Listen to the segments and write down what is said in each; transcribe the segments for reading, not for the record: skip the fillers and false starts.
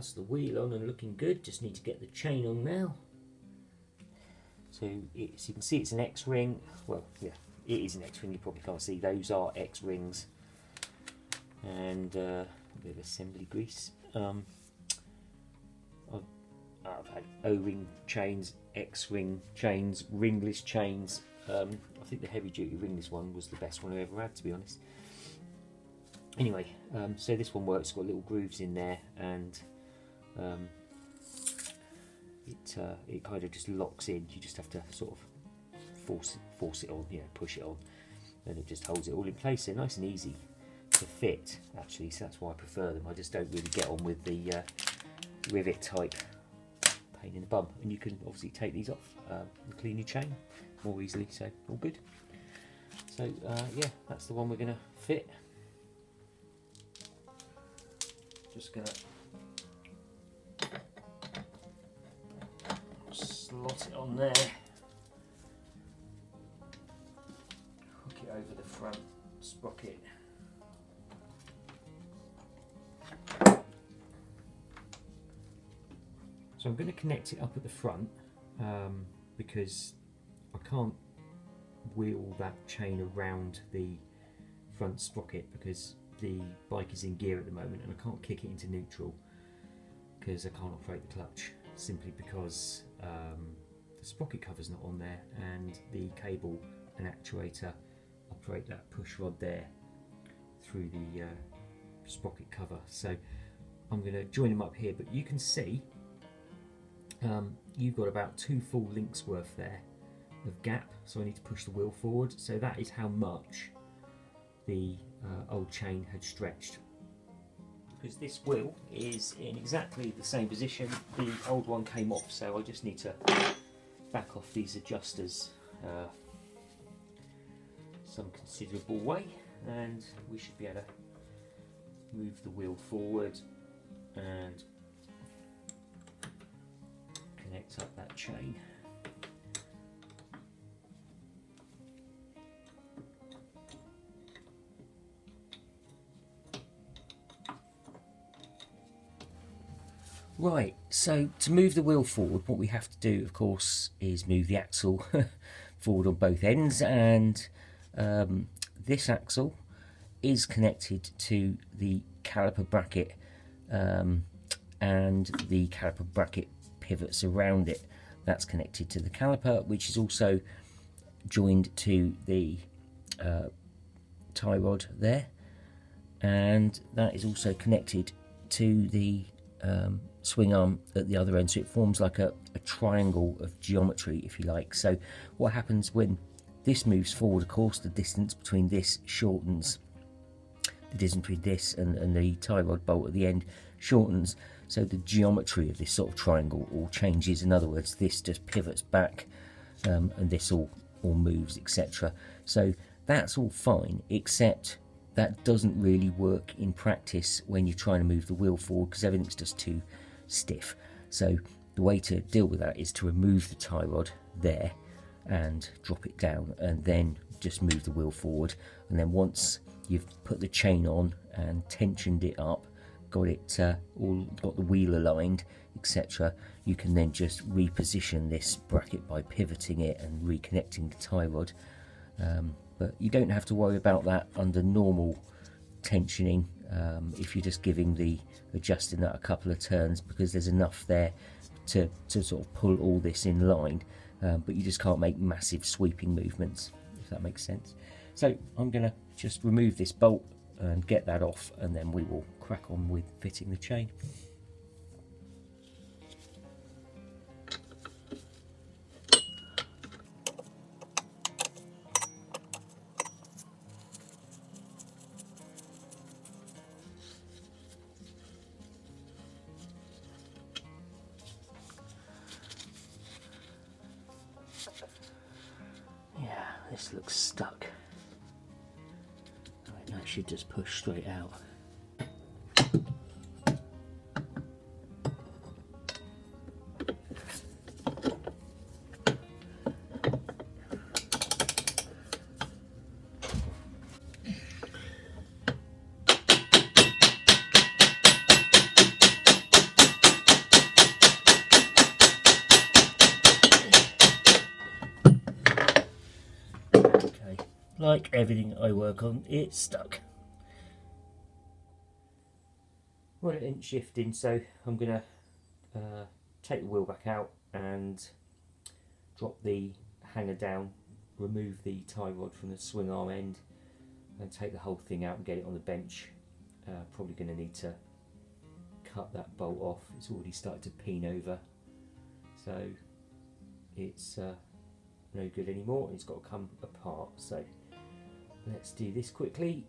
that's the wheel on and looking good. Just need to get the chain on now. So as you can see, it's an X-ring. Well, yeah, it is an X-ring. You probably can't see. Those are X-rings. And a bit of assembly grease. I've had O-ring chains, X-ring chains, ringless chains. I think the heavy-duty ringless one was the best one I ever had, to be honest. Anyway, so this one works. It's got little grooves in there, and it kind of just locks in. You just have to sort of force it on, push it on, and it just holds it all in place. They're nice and easy to fit, actually, so that's why I prefer them. I just don't really get on with the rivet type pain in the bum. And you can obviously take these off and clean your chain more easily, so all good. So yeah, that's the one we're going to fit. Just going to slot it on there, hook it over the front sprocket. So I'm going to connect it up at the front because I can't wheel that chain around the front sprocket because the bike is in gear at the moment and I can't kick it into neutral because I can't operate the clutch, simply because the sprocket cover's not on there and the cable and actuator operate that push rod there through the sprocket cover. So I'm going to join them up here, but you can see you've got about 2 full links worth there of gap, so I need to push the wheel forward. So that is how much the old chain had stretched. Because this wheel is in exactly the same position, the old one came off, so I just need to back off these adjusters some considerable way, and we should be able to move the wheel forward and connect up that chain. Right, so to move the wheel forward, what we have to do, of course, is move the axle forward on both ends, and this axle is connected to the caliper bracket, and the caliper bracket pivots around it. That's connected to the caliper, which is also joined to the tie rod there, and that is also connected to the swing arm at the other end, so it forms like a triangle of geometry, if you like. So what happens when this moves forward, of course, the distance between this shortens, the distance between this and the tie rod bolt at the end shortens, so the geometry of this sort of triangle all changes. In other words, this just pivots back and this all moves, etc. So that's all fine, except that doesn't really work in practice when you're trying to move the wheel forward, because everything's just too stiff. So the way to deal with that is to remove the tie rod there and drop it down, and then just move the wheel forward. And then once you've put the chain on and tensioned it up, got the wheel aligned, etc., you can then just reposition this bracket by pivoting it and reconnecting the tie rod. But you don't have to worry about that under normal tensioning if you're just adjusting that a couple of turns, because there's enough there to sort of pull all this in line, but you just can't make massive sweeping movements, if that makes sense. So I'm going to just remove this bolt and get that off, and then we will crack on with fitting the chain. Yeah, this looks stuck. Right, now it should just push straight out. like everything I work on, it's stuck. Well, it ain't shifting, so I'm going to take the wheel back out and drop the hanger down, remove the tie rod from the swing arm end and take the whole thing out and get it on the bench. Probably going to need to cut that bolt off. It's already started to peen over, so it's no good anymore. It's got to come apart, so let's do this quickly.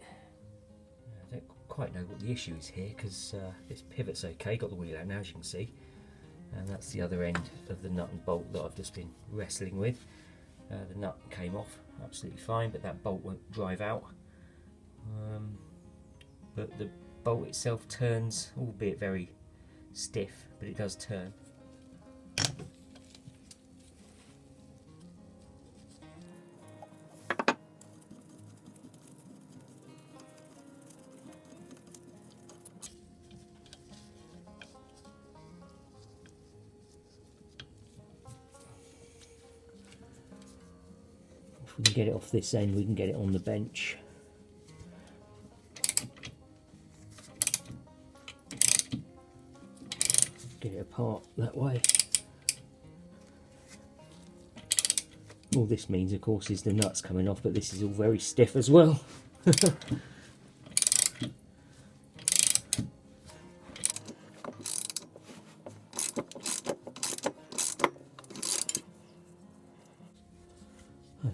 I don't quite know what the issue is here because this pivot's okay, got the wheel out now as you can see, and that's the other end of the nut and bolt that I've just been wrestling with. The nut came off absolutely fine, but that bolt won't drive out. But the bolt itself turns, albeit very stiff, but it does turn. If we can get it off this end, we can get it on the bench. Get it apart that way. All this means, of course, is the nuts coming off, but this is all very stiff as well.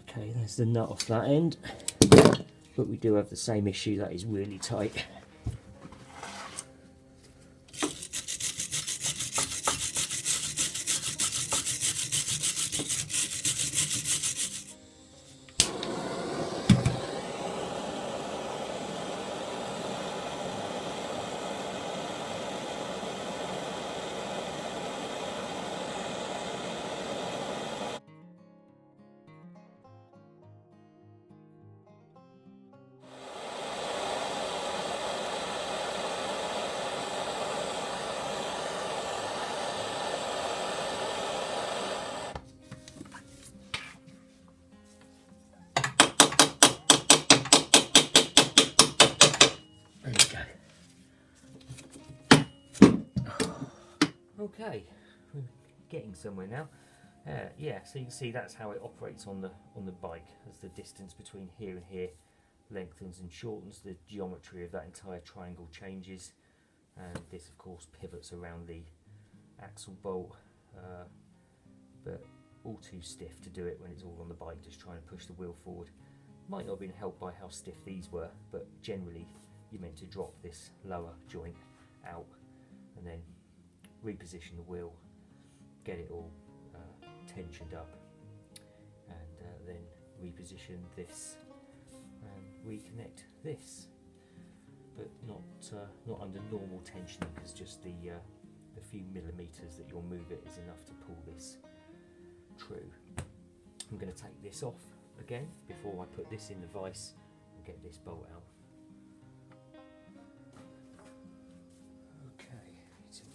Okay, there's the nut off that end, but we do have the same issue, that is really tight. Okay, we're getting somewhere now. Yeah, so you can see that's how it operates on the bike. As the distance between here and here lengthens and shortens, the geometry of that entire triangle changes, and this of course pivots around the axle bolt, but all too stiff to do it when it's all on the bike, just trying to push the wheel forward. Might not have been helped by how stiff these were, but generally you're meant to drop this lower joint out and then reposition the wheel, get it all tensioned up, and then reposition this and reconnect this, but not under normal tensioning, because just the few millimeters that you'll move it is enough to pull this true. I'm going to take this off again before I put this in the vise and get this bolt out.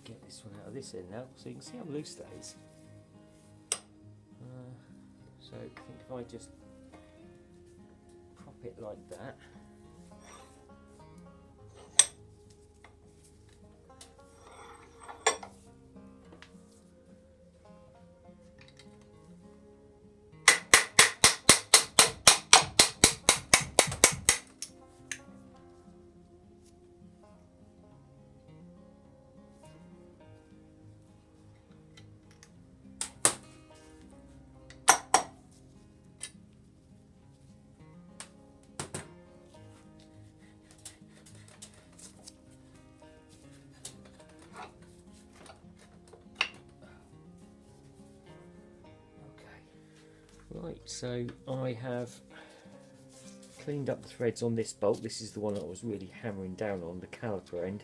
Get this one out of this end now, so you can see how loose that is. So I think if I just prop it like that, right, so I have cleaned up the threads on this bolt. This is the one that I was really hammering down on, the caliper end.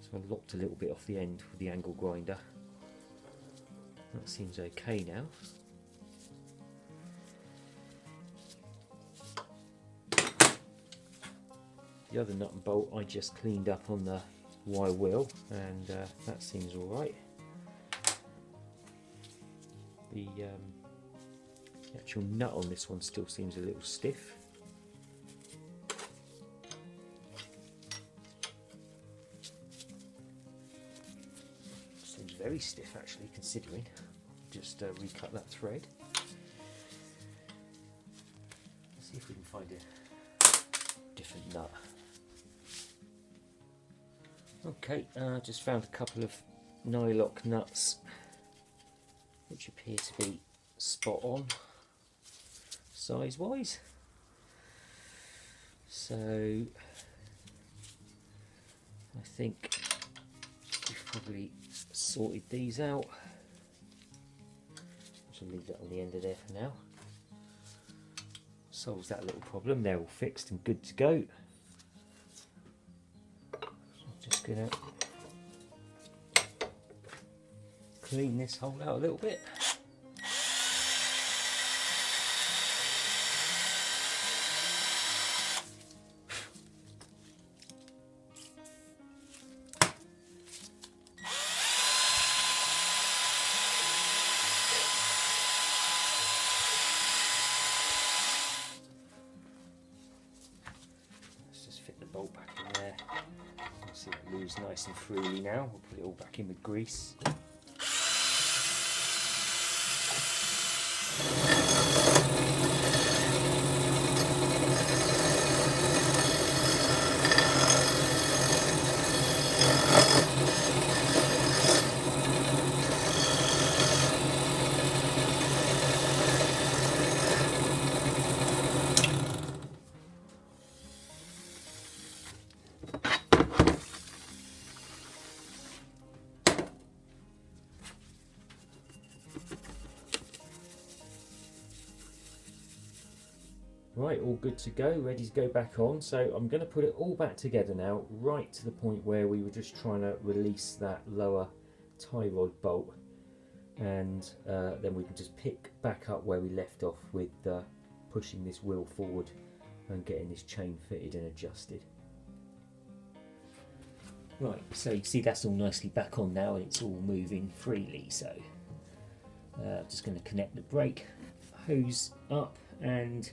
So I locked a little bit off the end with the angle grinder. That seems okay now. The other nut and bolt I just cleaned up on the Y wheel, and that seems alright. The actual nut on this one still seems a little stiff. very stiff actually, considering. Just recut that thread. Let's see if we can find a different nut. Okay, just found a couple of nylock nuts which appear to be spot on size wise. So I think we've probably sorted these out. I'll leave that on the end of there for now. Solves that little problem. They're all fixed and good to go. So I'm just going to clean this hole out a little bit. Bolt back in there. You'll see it moves nice and freely now. We'll put it all back in with grease. Right, all good to go, ready to go back on. So I'm going to put it all back together now, right to the point where we were just trying to release that lower tie rod bolt, and then we can just pick back up where we left off with pushing this wheel forward and getting this chain fitted and adjusted. Right, so you see that's all nicely back on now and it's all moving freely. So I'm just going to connect the brake hose up and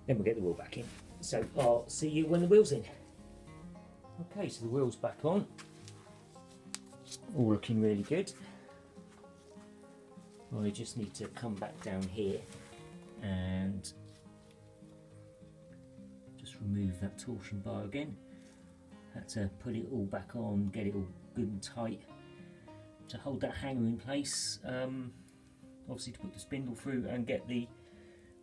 then we'll get the wheel back in. So I'll see you when the wheel's in. Okay, so the wheel's back on. All looking really good. I just need to come back down here and just remove that torsion bar again. Had to put it all back on, get it all good and tight to hold that hanger in place. Obviously to put the spindle through and get the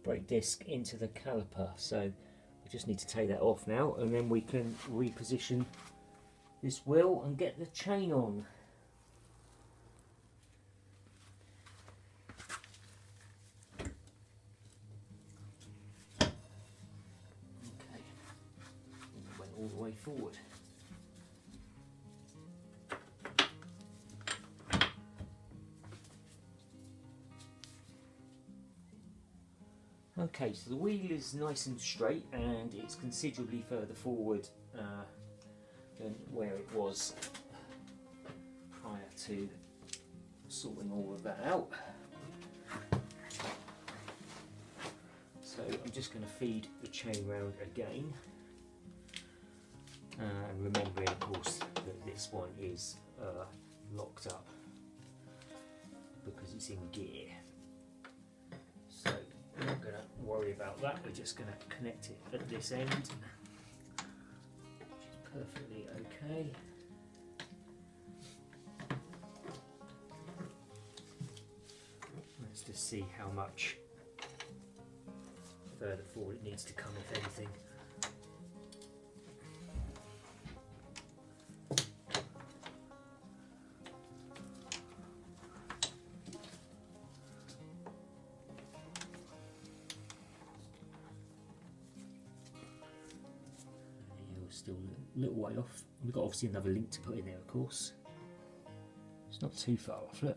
brake disc into the caliper. So we just need to take that off now, and then we can reposition this wheel and get the chain on. Okay, and it went all the way forward. Okay, so the wheel is nice and straight and it's considerably further forward than where it was prior to sorting all of that out. So I'm just going to feed the chain round again, and remembering of course that this one is locked up because it's in gear. So we're not going to worry about that, we're just going to connect it at this end, which is perfectly okay. Let's just see how much further forward it needs to come, if anything. Still a little way off. We've got obviously another link to put in there, of course. It's not too far off, look.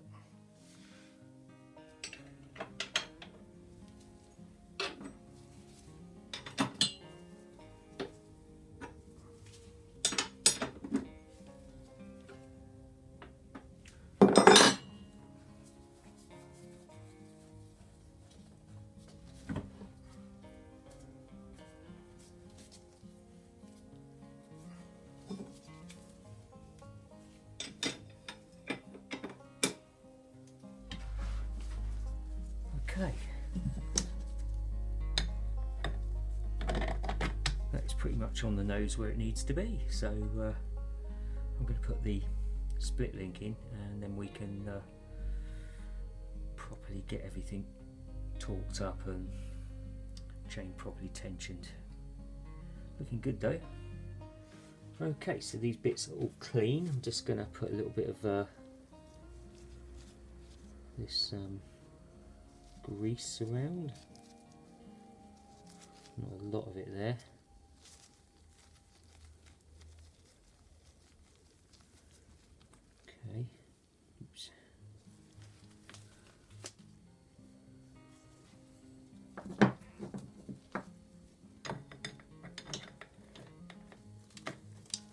Okay. That's pretty much on the nose where it needs to be, so I'm going to put the split link in, and then we can properly get everything torqued up and chain properly tensioned. Looking good though. Okay, so these bits are all clean. I'm just going to put a little bit of this grease around. Not a lot of it there. Okay. Oops.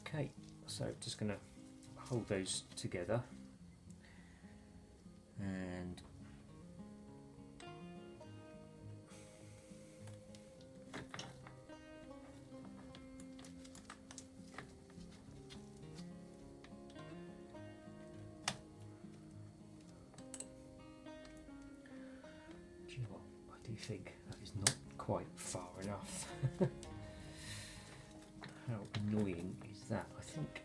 Okay, so just going to hold those together and do you know what? I do think that is not quite far enough. How annoying is that? I think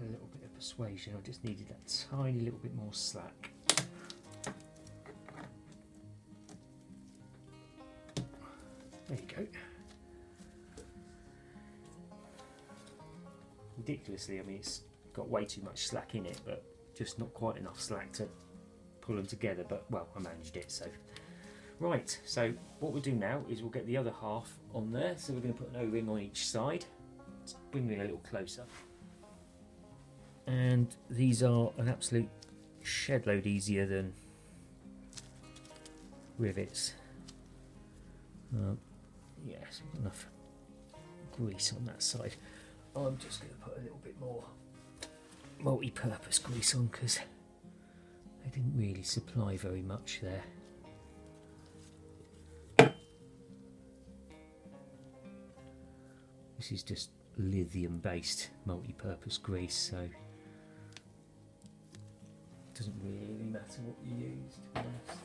a little bit of persuasion, I just needed that tiny little bit more slack. There you go. Ridiculously, I mean, it's got way too much slack in it, but just not quite enough slack to pull them together, but well, I managed it. So right, so what we'll do now is we'll get the other half on there. So we're going to put an O-ring on each side. Let's bring it a little closer. And these are an absolute shed load easier than rivets. Yes, enough grease on that side. I'm just going to put a little bit more multi-purpose grease on because they didn't really supply very much there. This is just lithium based multi-purpose grease, so it doesn't really matter what you use, to be honest.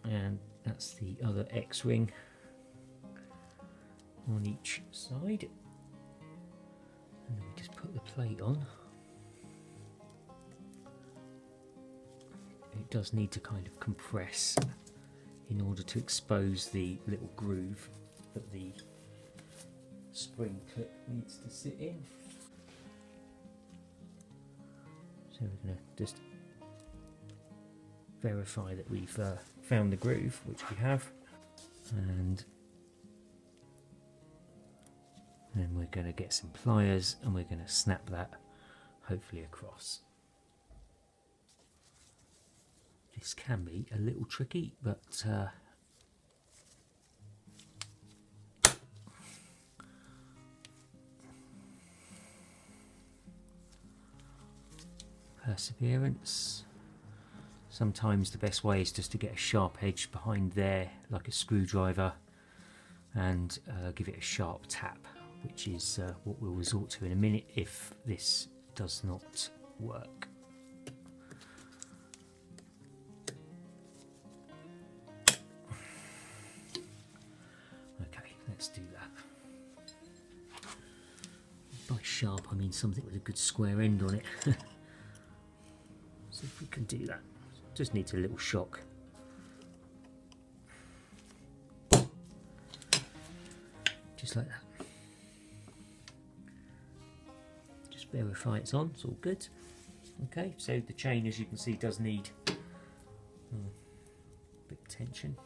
And that's the other X-ring on each side, and then we just put the plate on. It does need to kind of compress in order to expose the little groove that the spring clip needs to sit in. So we're going to just verify that we've found the groove, which we have, and then we're going to get some pliers and we're going to snap that hopefully across. This can be a little tricky, but perseverance. Sometimes the best way is just to get a sharp edge behind there, like a screwdriver, and give it a sharp tap, which is what we'll resort to in a minute if this does not work. Okay, let's do that. By sharp, I mean something with a good square end on it. See if we can do that. Just needs a little shock. Just like that. Just verify it's on, it's all good. Okay, so the chain, as you can see, does need a bit of tension.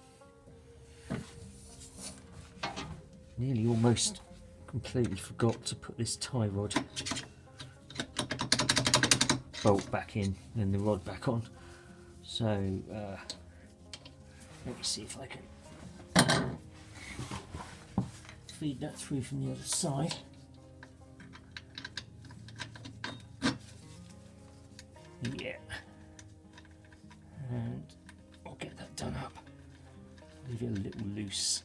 Nearly almost completely forgot to put this tie rod bolt back in and the rod back on. So let me see if I can feed that through from the other side. Yeah, and I'll get that done up. Leave it a little loose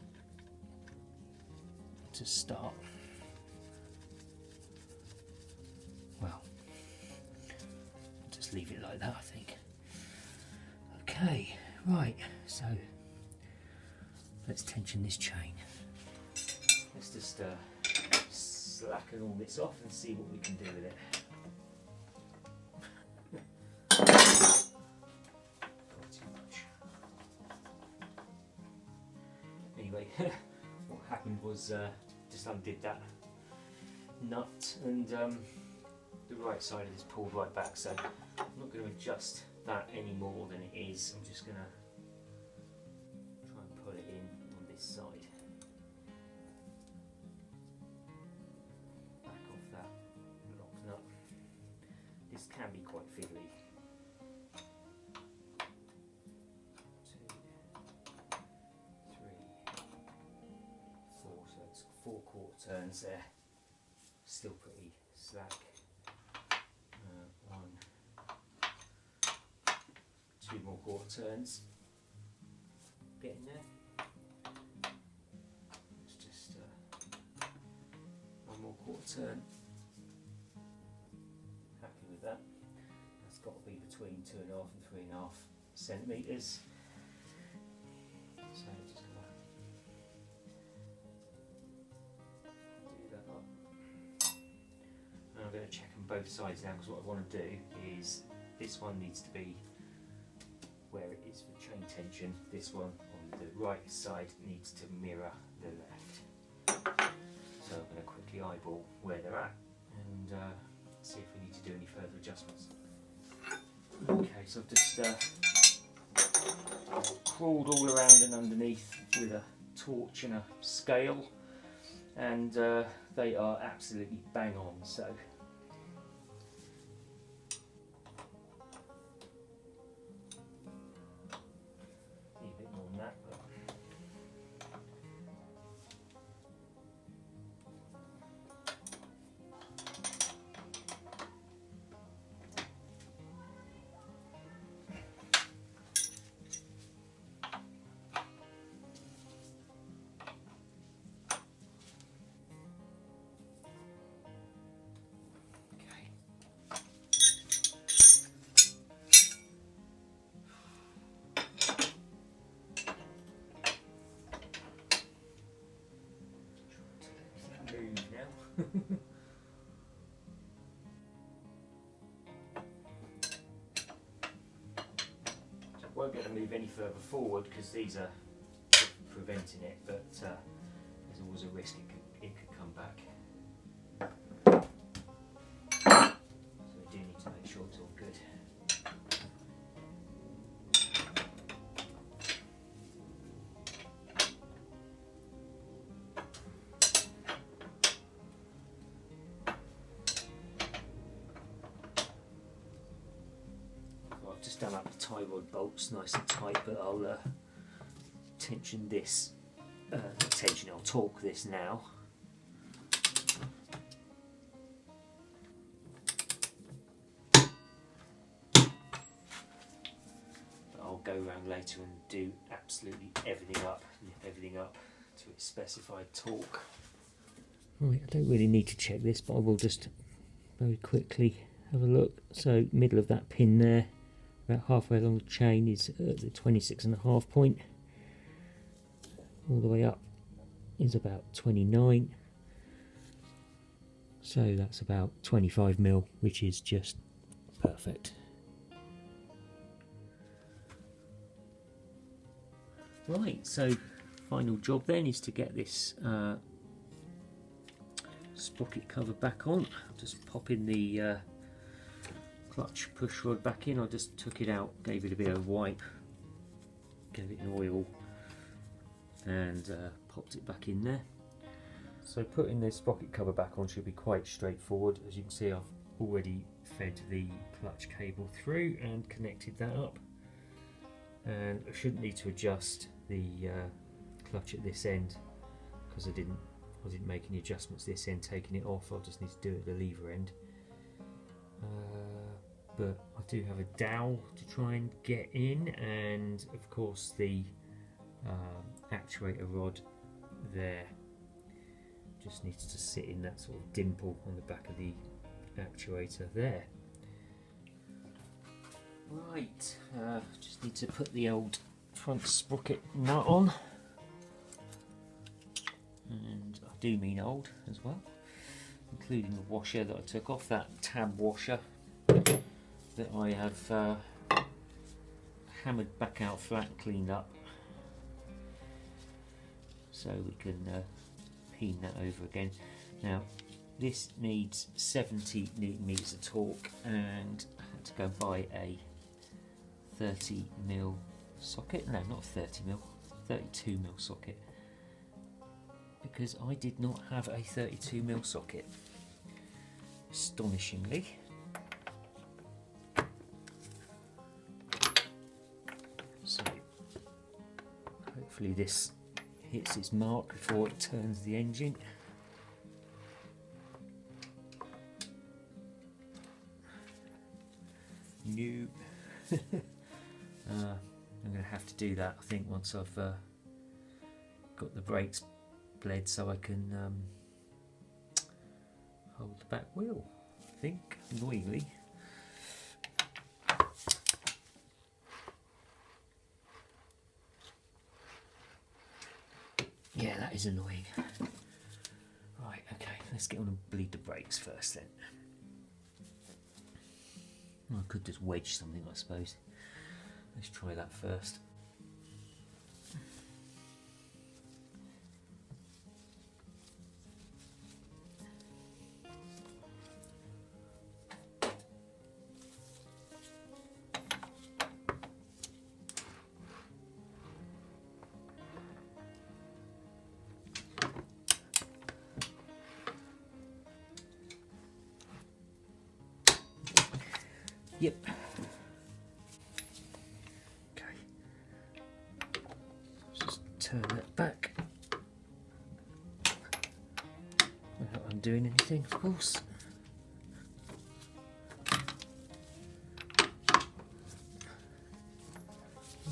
to start. Well, just leave it like that, I think. Okay, right, so let's tension this chain. Let's just slacken all this off and see what we can do with it. Not too much. Anyway, what happened was just undid that nut, and the right side of this pulled right back, so I'm not going to adjust that any more than it is. I'm just going to try and put it in on this side. Back off that lock nut. This can be quite fiddly. 2, 3, 4, so it's 4 quarter turns there. Still pretty slack. 1, 2 more quarter turns. Get in there. It's just 1 more quarter turn. Happy with that. That's got to be between 2.5 and 3.5 centimetres. So just gonna do that up. And I'm going to check on both sides now, because what I want to do is this one needs to be where it is for chain tension. This one on the right side needs to mirror the left. So I'm going to quickly eyeball where they're at and see if we need to do any further adjustments. Okay, so I've just crawled all around and underneath with a torch and a scale, and they are absolutely bang on. So need a bit more than that, but so I won't be able to move any further forward because these are preventing it, but there's always a risk it could come back. So we do need to make sure it's all good. I've just done up the tie rod bolts nice and tight, but I'll tension this, I'll torque this now. But I'll go around later and do absolutely everything up, lift everything up to its specified torque. Right, I don't really need to check this, but I will just very quickly have a look. So middle of that pin there, about halfway along the chain, is at the 26.5 point. All the way up is about 29. So that's about 25mm, which is just perfect. Right, so final job then is to get this sprocket cover back on. I'll just pop in the clutch push rod back in. I just took it out, gave it a bit of wipe, gave it an oil, and popped it back in there. So putting the sprocket cover back on should be quite straightforward. As you can see, I've already fed the clutch cable through and connected that up, and I shouldn't need to adjust the clutch at this end because I didn't make any adjustments this end taking it off. I'll just need to do it at the lever end. But I do have a dowel to try and get in, and of course the actuator rod there just needs to sit in that sort of dimple on the back of the actuator there. Right, just need to put the old front sprocket nut on, and I do mean old as well, including the washer that I took off, that tab washer that I have hammered back out flat and cleaned up, so we can peen that over again. Now this needs 70 Newton meters of torque, and I had to go buy a 30mm socket, no, not 30mm, 32mm socket, because I did not have a 32mm socket, astonishingly. So hopefully this hits its mark before it turns the engine. New. I'm going to have to do that, I think, once I've got the brakes bled, so I can hold the back wheel, I think, annoyingly. Yeah, that is annoying. Right, okay, let's get on and bleed the brakes first then. I could just wedge something, I suppose. Let's try that first. Yep. Turn that back without undoing anything, of course.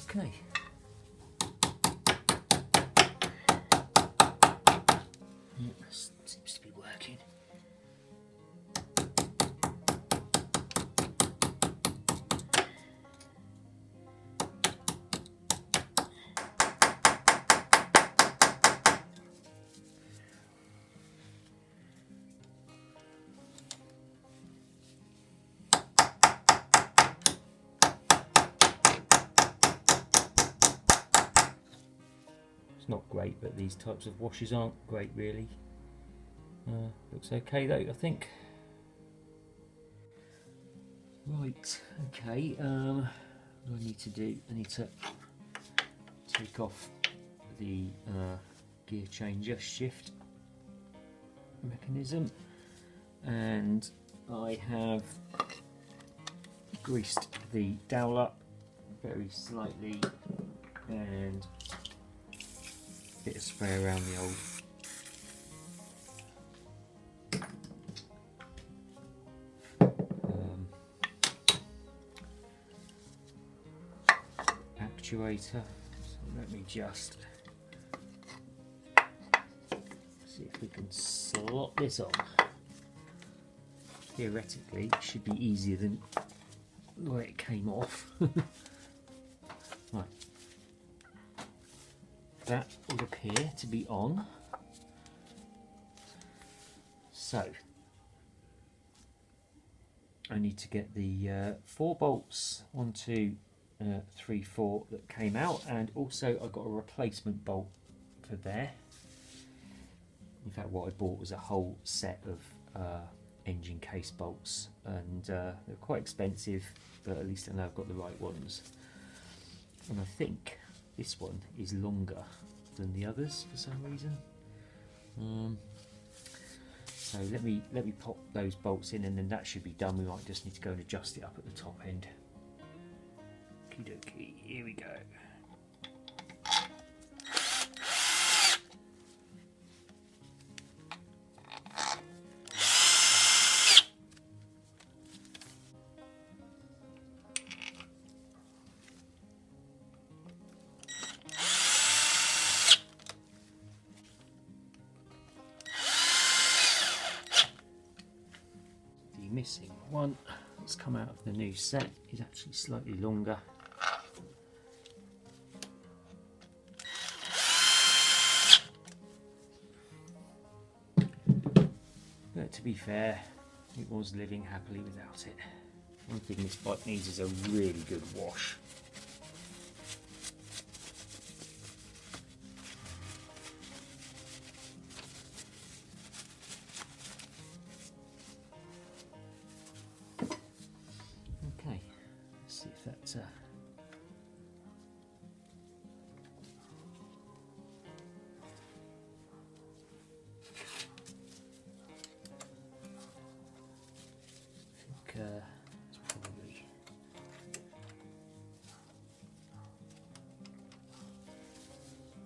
Okay. Seems to be working. Not great, but these types of washers aren't great really. Looks okay though, I think. Right, okay, what do I need to do? I need to take off the gear changer shift mechanism, and I have greased the dowel up very slightly and bit of spray around the old actuator. So let me just see if we can slot this on. Theoretically, it should be easier than the way it came off. Right. That would appear to be on. So I need to get the 4 bolts, 1, 2, 3, 4 that came out, and also I got a replacement bolt for there. In fact, what I bought was a whole set of engine case bolts, and they're quite expensive, but at least I know I've got the right ones. And I think this one is longer than the others for some reason. So let me pop those bolts in, and then that should be done. We might just need to go and adjust it up at the top end. Okie dokie, here we go. Missing one. that's come out of the new set is actually slightly longer. But to be fair, it was living happily without it. One thing this bike needs is a really good wash. Okay, let's see if that's it's probably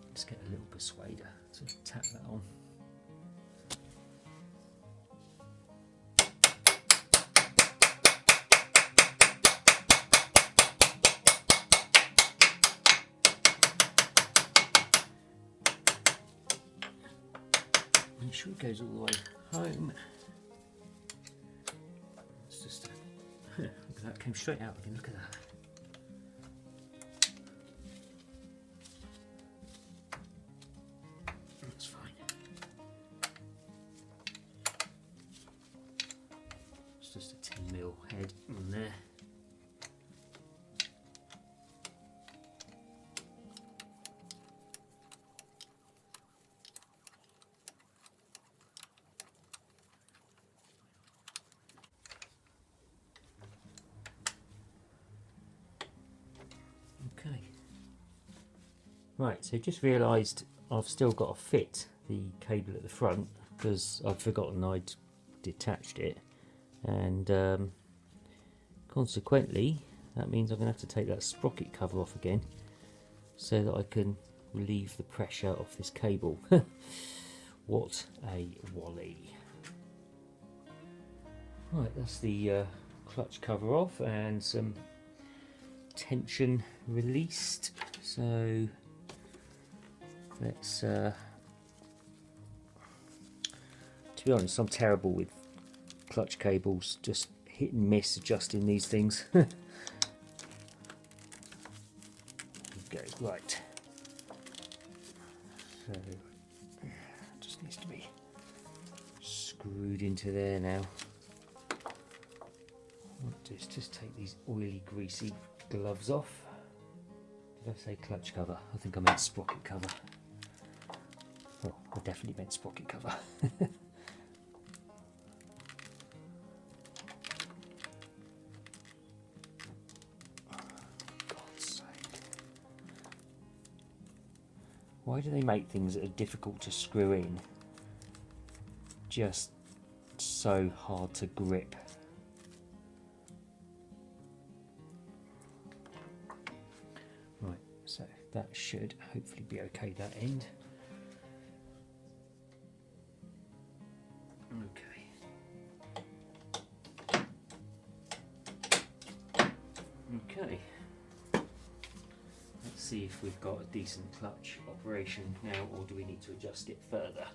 let's get a little persuader to tap that on. Make sure it goes all the way home. It's just look at that, came straight out again, look at that. That's fine. It's just a 10mm head on there. Okay. Right, so just realised I've still got to fit the cable at the front because I'd forgotten I'd detached it, and consequently that means I'm going to have to take that sprocket cover off again so that I can relieve the pressure of this cable. What a wally. Right, that's the clutch cover off and some tension released, so let's to be honest, I'm terrible with clutch cables, just hit and miss adjusting these things. There we go. Right, so just needs to be screwed into there now. What I'll do is just take these oily, greasy gloves off. Did I say clutch cover? I think I meant sprocket cover. Well, I definitely meant sprocket cover. God's sake. Why do they make things that are difficult to screw in just so hard to grip? Right, so that should hopefully be okay, that end. Okay, let's see if we've got a decent clutch operation now, or do we need to adjust it further.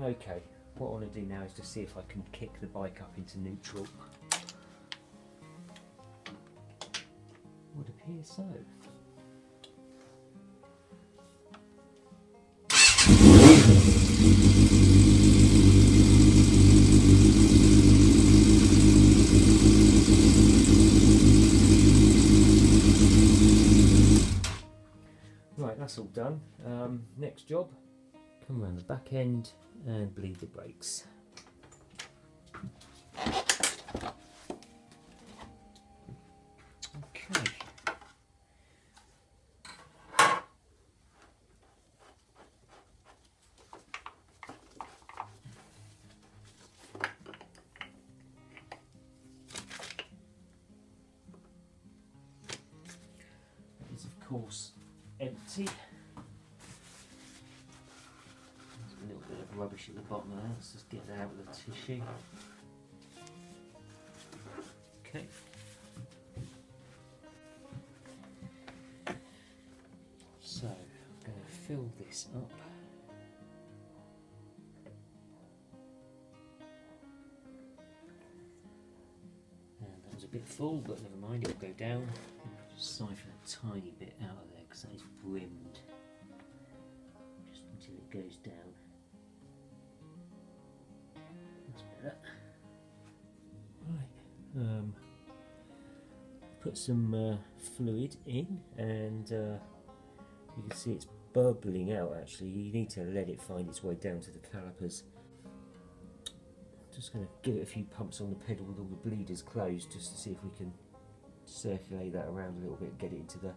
Okay, what I want to do now is just see if I can kick the bike up into neutral. Would appear so. Right, that's all done. Next job, come around the back end and bleed the brakes. Okay. That is, of course, empty. There's a little bit of rubbish at the bottom of that. Let's just get that out with a tissue. Okay. So I'm going to fill this up. bit full, but never mind, it'll go down. I'll just siphon a tiny bit out of there because that is brimmed, just until it goes down. That's better. Right, put some fluid in, and you can see it's bubbling out. Actually, you need to let it find its way down to the calipers. Just going to give it a few pumps on the pedal with all the bleeders closed, just to see if we can circulate that around a little bit, get it into the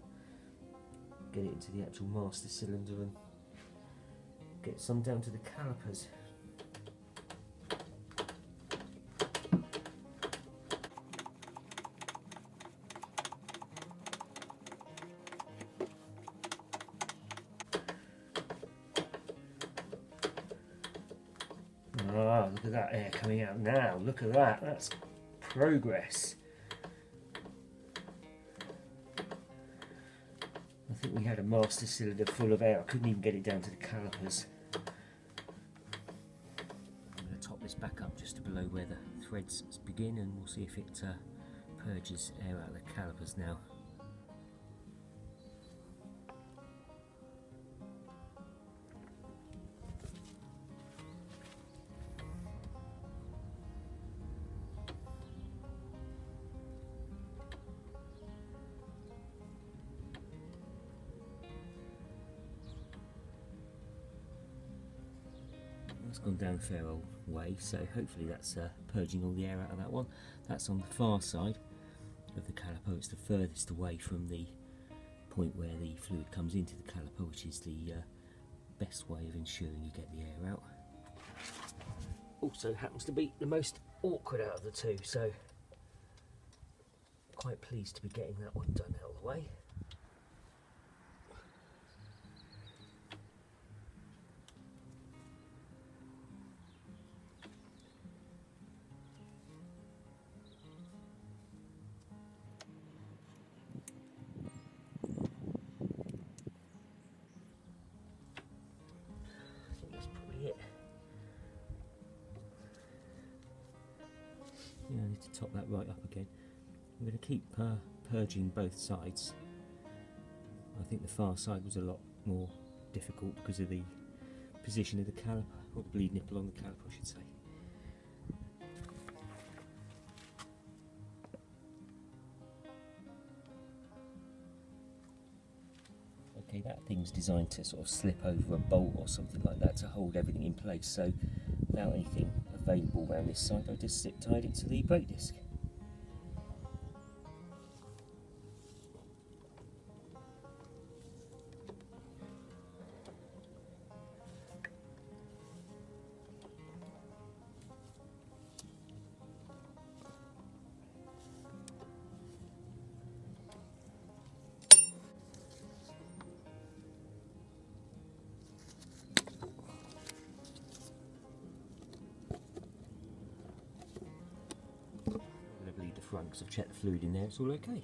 actual master cylinder, and get some down to the calipers. Ah, look at that air coming out now. Look at that. That's progress. I think we had a master cylinder full of air. I couldn't even get it down to the calipers. I'm going to top this back up just to below where the threads begin, and we'll see if it purges air out of the calipers now. It's gone down a fair old way, so hopefully that's purging all the air out of that one. That's on the far side of the caliper. It's the furthest away from the point where the fluid comes into the caliper, which is the best way of ensuring you get the air out. Also happens to be the most awkward out of the two, so quite pleased to be getting that one done out of the way. Yeah, I need to top that right up again. I'm going to keep purging both sides. I think the far side was a lot more difficult because of the position of the caliper, or the bleed nipple on the caliper, I should say. Okay, that thing's designed to sort of slip over a bolt or something like that to hold everything in place, so without anything available around this side, I just tied it to the brake disc. Because I've checked the fluid in there, it's all okay.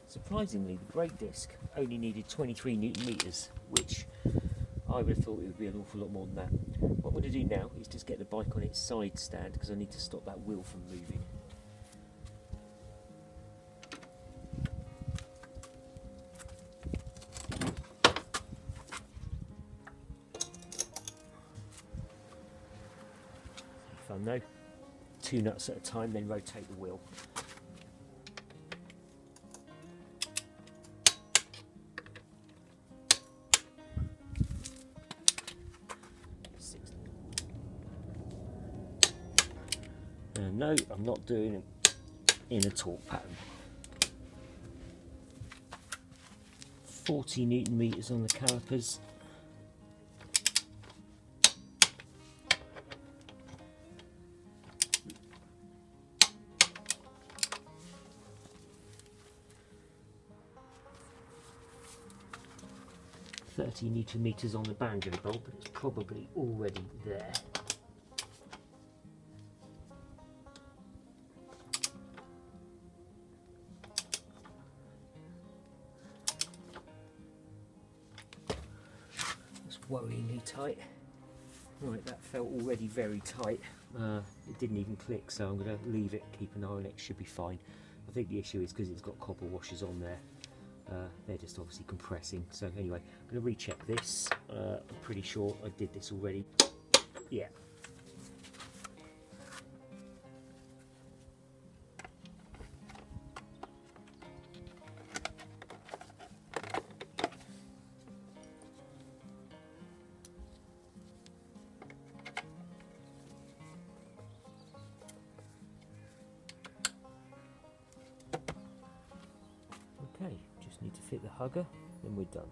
Surprisingly, the brake disc only needed 23 Newton meters, which I would have thought it would be an awful lot more than that. What I'm going to do now is just get the bike on its side stand, because I need to stop that wheel from moving. time though. 2 nuts at a time, then rotate the wheel. No, I'm not doing it in a torque pattern. 40 Newton meters on the calipers. Newton meters on the banjo bolt, but it's probably already there. That's worryingly tight. Right, that felt already very tight. It didn't even click, so I'm going to leave it, keep an eye on it, should be fine. I think the issue is because it's got copper washers on there. They're just obviously compressing. So anyway, I'm going to recheck this. I'm pretty sure I did this already. Yeah. Okay, just need to fit the hugger, then we're done.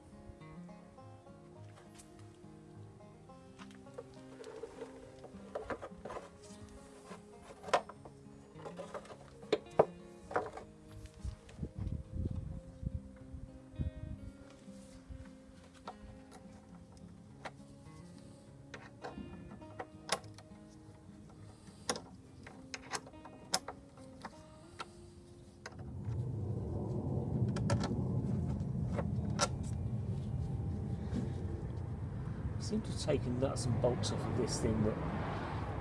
Seem to have taken nuts and bolts off of this thing that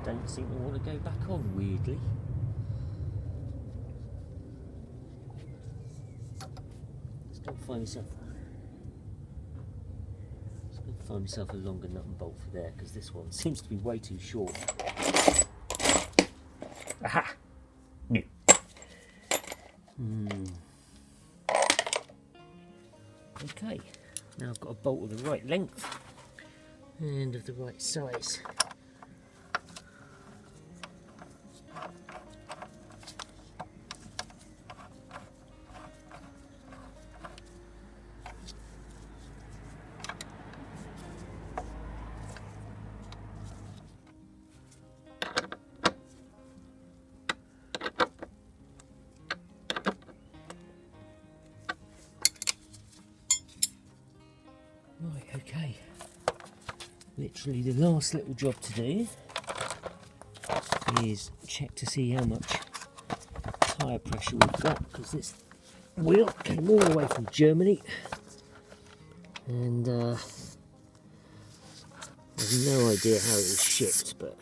don't seem to want to go back on, weirdly. Still find myself a longer nut and bolt for there, because this one seems to be way too short. Aha! New. Okay, now I've got a bolt of the right length and of the right size. Right, okay. Literally the last little job to do is check to see how much tyre pressure we've got, because this wheel came all the way from Germany and I've no idea how it was shipped, but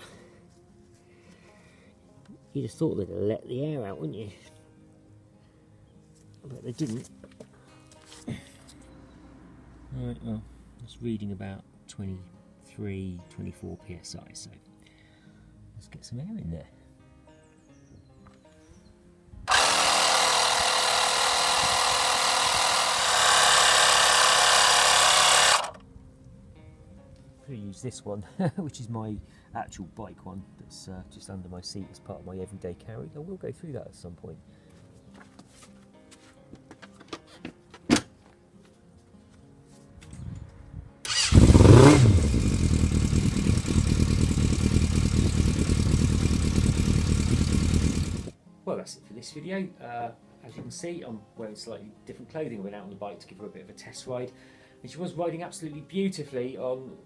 you'd have thought they'd have let the air out, wouldn't you? But they didn't. Right, well, it's reading about 23, 24 psi, so let's get some air in there. I'm going to use this one, which is my actual bike one that's just under my seat as part of my everyday carry. I will go through that at some point. Well, that's it for this video. As you can see, I'm wearing slightly different clothing. I went out on the bike to give her a bit of a test ride, and she was riding absolutely beautifully on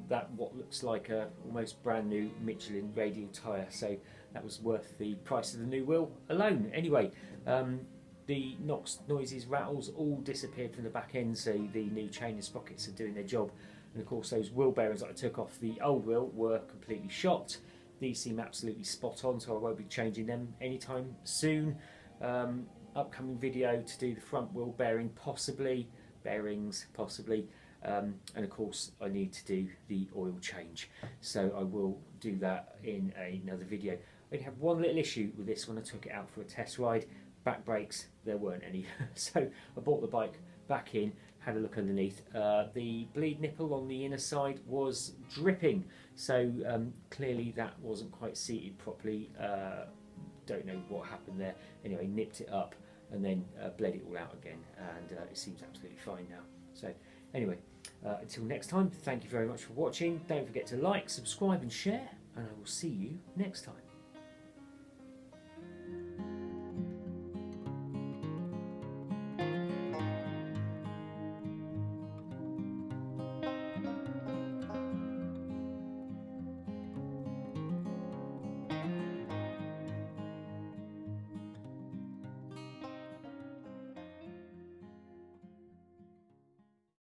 that what looks like a almost brand new Michelin radial tyre, so that was worth the price of the new wheel alone. Anyway, the knocks, noises, rattles all disappeared from the back end, so the new chain and sprockets are doing their job. And of course those wheel bearings that I took off the old wheel were completely shot. These seem absolutely spot on, so I won't be changing them anytime soon. Upcoming video to do the front wheel bearing, possibly, bearings, possibly, and of course I need to do the oil change. So I will do that in another video. I only had one little issue with this when I took it out for a test ride. Back brakes, there weren't any. So I brought the bike back in, had a look underneath. The bleed nipple on the inner side was dripping, so clearly that wasn't quite seated properly. Don't know what happened there. Anyway, nipped it up and then bled it all out again, and it seems absolutely fine now. So anyway, until next time, thank you very much for watching. Don't forget to like, subscribe and share, and I will see you next time.